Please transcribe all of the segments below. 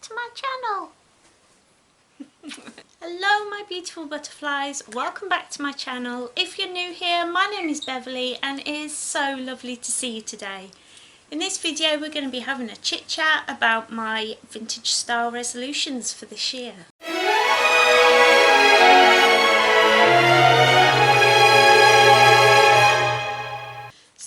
to my channel. Hello my beautiful butterflies, welcome back to my channel. If you're new here, my name is Beverley and it is so lovely to see you today. In this video we're going to be having a chit chat about my vintage style resolutions for this year.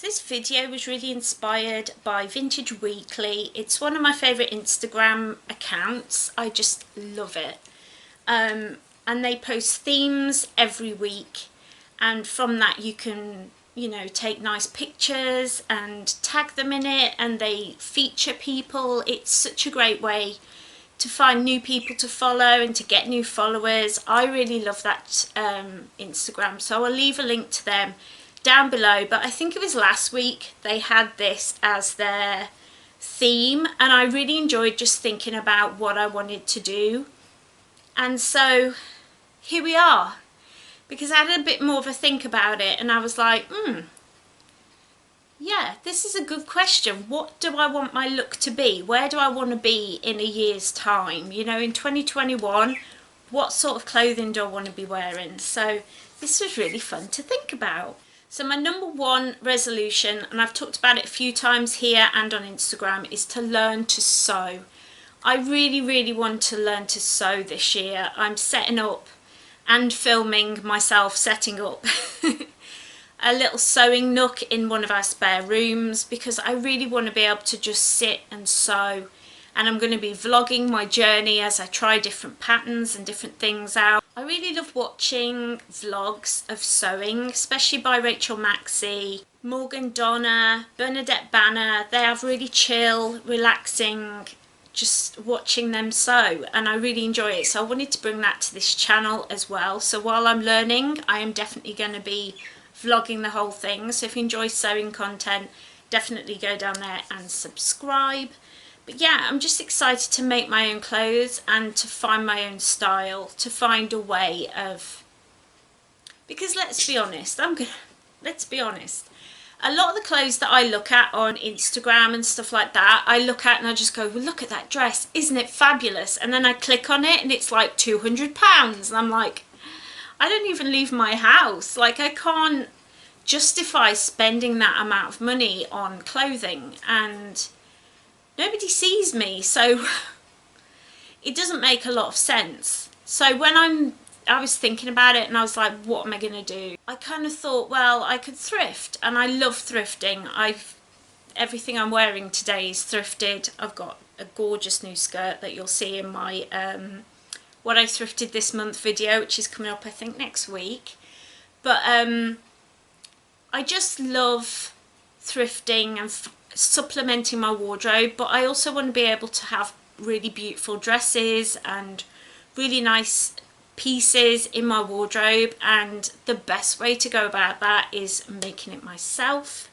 This video was really inspired by Vintage Weekly. It's one of my favourite Instagram accounts. I just love it. And they post themes every week, and from that you can, take nice pictures and tag them in it, and they feature people. It's such a great way to find new people to follow and to get new followers. I really love that Instagram, so I'll leave a link to them down below. But I think it was last week they had this as their theme, and I really enjoyed just thinking about what I wanted to do. And so here we are, because I had a bit more of a think about it, and I was like, yeah, this is a good question. What do I want my look to be? Where do I want to be in a year's time? In 2021, what sort of clothing do I want to be wearing? So this was really fun to think about. So my number one resolution, and I've talked about it a few times here and on Instagram, is to learn to sew. I really want to learn to sew this year. I'm setting up and filming myself setting up a little sewing nook in one of our spare rooms, because I really want to be able to just sit and sew. And I'm going to be vlogging my journey as I try different patterns and different things out. I really love watching vlogs of sewing, especially by Rachel Maxey, Morgan Donna, Bernadette Banner. They have really chill, relaxing, just watching them sew, and I really enjoy it. So I wanted to bring that to this channel as well. So while I'm learning, I am definitely going to be vlogging the whole thing. So if you enjoy sewing content, definitely go down there and subscribe. But yeah, I'm just excited to make my own clothes and to find my own style, to find a way of, because let's be honest, let's be honest, a lot of the clothes that I look at on Instagram and stuff like that, I look at and I just go, well, look at that dress, isn't it fabulous? And then I click on it and it's like £200, and I'm like, I don't even leave my house. Like, I can't justify spending that amount of money on clothing, and nobody sees me, so it doesn't make a lot of sense. So when I was thinking about it and I was like, what am I going to do? I kind of thought, well, I could thrift, and I love thrifting. Everything I'm wearing today is thrifted. I've got a gorgeous new skirt that you'll see in my what I thrifted this month video, which is coming up I think next week. But I just love thrifting and supplementing my wardrobe, but I also want to be able to have really beautiful dresses and really nice pieces in my wardrobe, and the best way to go about that is making it myself.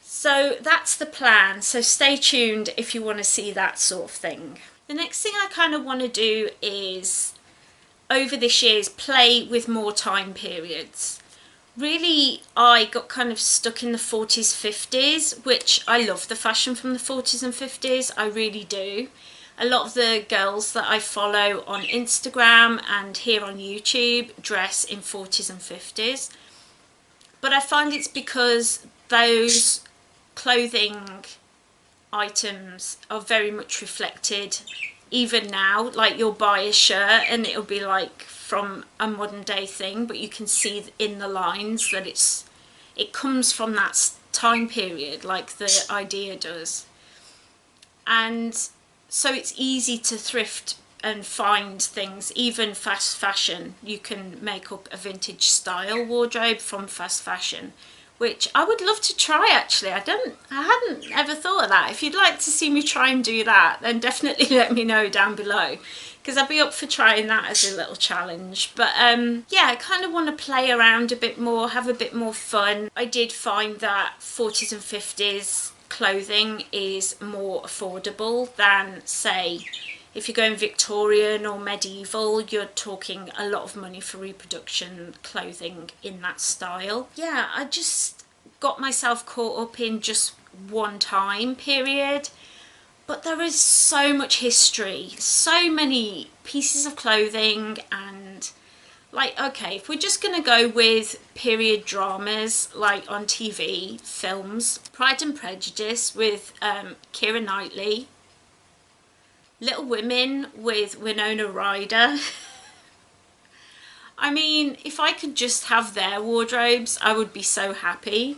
So that's the plan, so stay tuned if you want to see that sort of thing. The next thing I kind of want to do is, over this year, is play with more time periods. Really, I got kind of stuck in the 40s, 50s, which I love the fashion from the 40s and 50s, I really do. A lot of the girls that I follow on Instagram and here on YouTube dress in 40s and 50s. But I find it's because those clothing items are very much reflected even now. Like, you'll buy a shirt and it'll be like from a modern day thing, but you can see in the lines that it comes from that time period, like the idea does. And so it's easy to thrift and find things, even fast fashion. You can make up a vintage style wardrobe from fast fashion, which I would love to try actually. I hadn't ever thought of that. If you'd like to see me try and do that, then definitely let me know down below, because I'll be up for trying that as a little challenge. But yeah, I kind of want to play around a bit more, have a bit more fun. I did find that 40s and 50s clothing is more affordable than, say, if you're going Victorian or medieval. You're talking a lot of money for reproduction clothing in that style. Yeah, I just got myself caught up in just one time period, But there is so much history, so many pieces of clothing, and like, okay, if we're just going to go with period dramas, like on TV, films, Pride and Prejudice with Keira Knightley, Little Women with Winona Ryder. I mean, if I could just have their wardrobes, I would be so happy.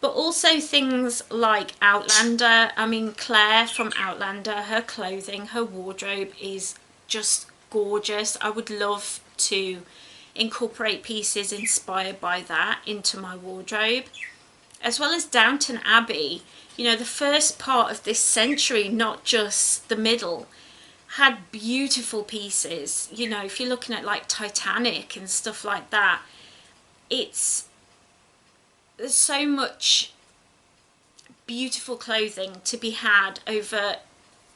But also things like Outlander. I mean, Claire from Outlander, her clothing, her wardrobe is just gorgeous. I would love to incorporate pieces inspired by that into my wardrobe. As well as Downton Abbey, you know, the first part of this century, not just the middle, had beautiful pieces. You know, if you're looking at like Titanic and stuff like that, there's so much beautiful clothing to be had over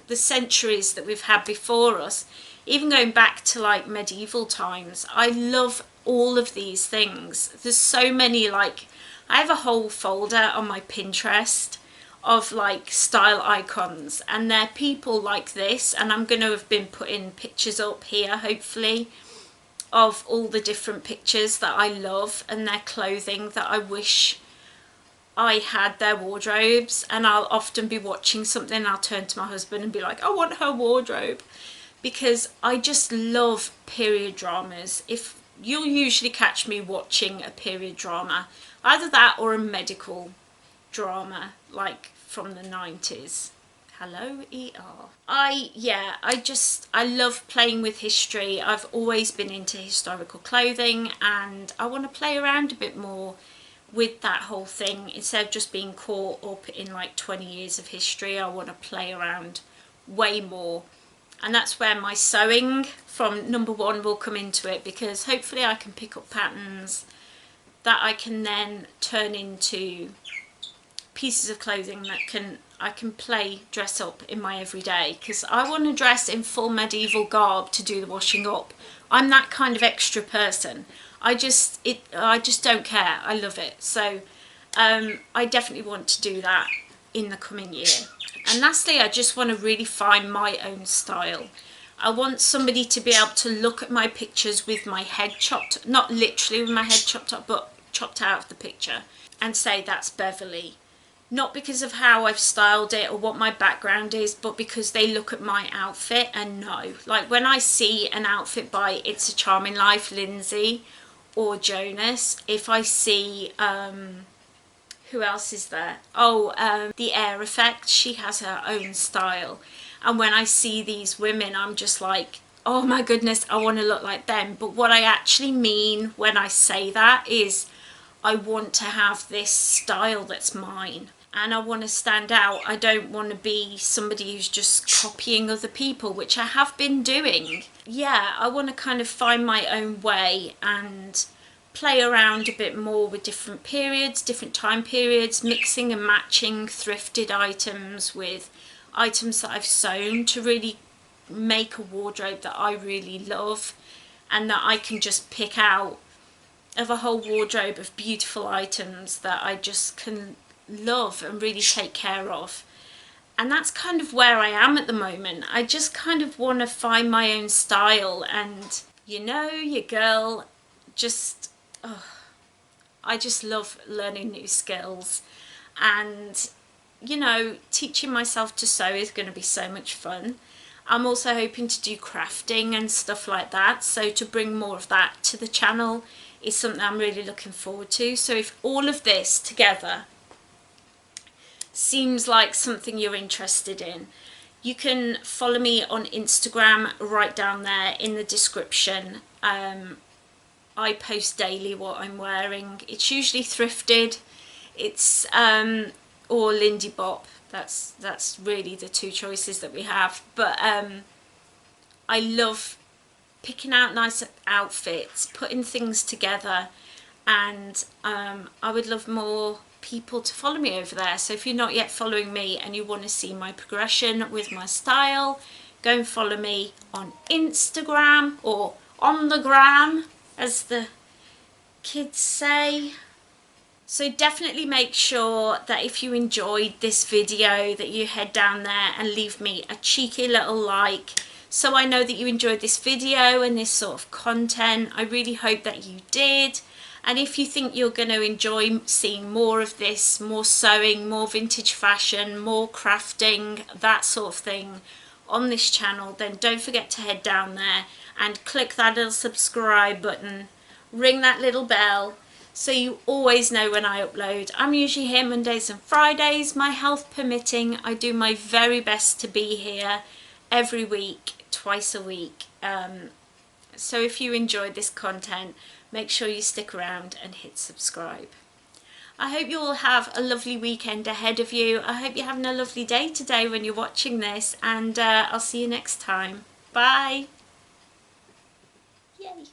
the centuries that we've had before us, even going back to like medieval times. I love all of these things. There's so many, like, I have a whole folder on my Pinterest of like style icons, and they're people like this, and I'm going to have been putting pictures up here hopefully of all the different pictures that I love and their clothing that I wish I had their wardrobes. And I'll often be watching something and I'll turn to my husband and be like, I want her wardrobe, because I just love period dramas. If you'll usually catch me watching a period drama, either that or a medical drama like from the 90s. Hello, ER. I love playing with history. I've always been into historical clothing, and I want to play around a bit more with that whole thing. Instead of just being caught up in like 20 years of history, I want to play around way more. And that's where my sewing from number one will come into it, because hopefully I can pick up patterns that I can then turn into pieces of clothing that I can dress up in my everyday, because I want to dress in full medieval garb to do the washing up. I'm that kind of extra person. I just don't care. I love it. So I definitely want to do that in the coming year. And lastly, I just want to really find my own style. I want somebody to be able to look at my pictures with my head chopped, not literally with my head chopped up, but chopped out of the picture, and say that's Beverley. Not because of how I've styled it or what my background is, but because they look at my outfit and know. Like when I see an outfit by It's a Charming Life, Lindsay, or Jonas, if I see, who else is there? The Air Effect, she has her own style. And when I see these women, I'm just like, oh my goodness, I want to look like them. But what I actually mean when I say that is I want to have this style that's mine. And I want to stand out. I don't want to be somebody who's just copying other people, which I have been doing. Yeah, I want to kind of find my own way and play around a bit more with different periods, different time periods, mixing and matching thrifted items with items that I've sewn to really make a wardrobe that I really love, and that I can just pick out of a whole wardrobe of beautiful items that I just can love and really take care of. And that's kind of where I am at the moment. I just kind of want to find my own style, and you know, your girl just, I just love learning new skills, and you know, teaching myself to sew is going to be so much fun. I'm also hoping to do crafting and stuff like that, so to bring more of that to the channel is something I'm really looking forward to. So if all of this together seems like something you're interested in, you can follow me on Instagram right down there in the description. I post daily what I'm wearing. It's usually thrifted, it's or Lindy Bop. That's really the two choices that we have. But I love picking out nice outfits, putting things together, and I would love more people to follow me over there. So if you're not yet following me and you want to see my progression with my style, go and follow me on Instagram, or on the gram as the kids say. So definitely make sure that if you enjoyed this video that you head down there and leave me a cheeky little like, so I know that you enjoyed this video and this sort of content. I really hope that you did. And if you think you're going to enjoy seeing more of this, more sewing, more vintage fashion, more crafting, that sort of thing on this channel, then don't forget to head down there and click that little subscribe button, ring that little bell, so you always know when I upload. I'm usually here Mondays and Fridays, my health permitting. I do my very best to be here every week, twice a week. So if you enjoyed this content, make sure you stick around and hit subscribe. I hope you all have a lovely weekend ahead of you. I hope you're having a lovely day today when you're watching this, and I'll see you next time. Bye. Yay.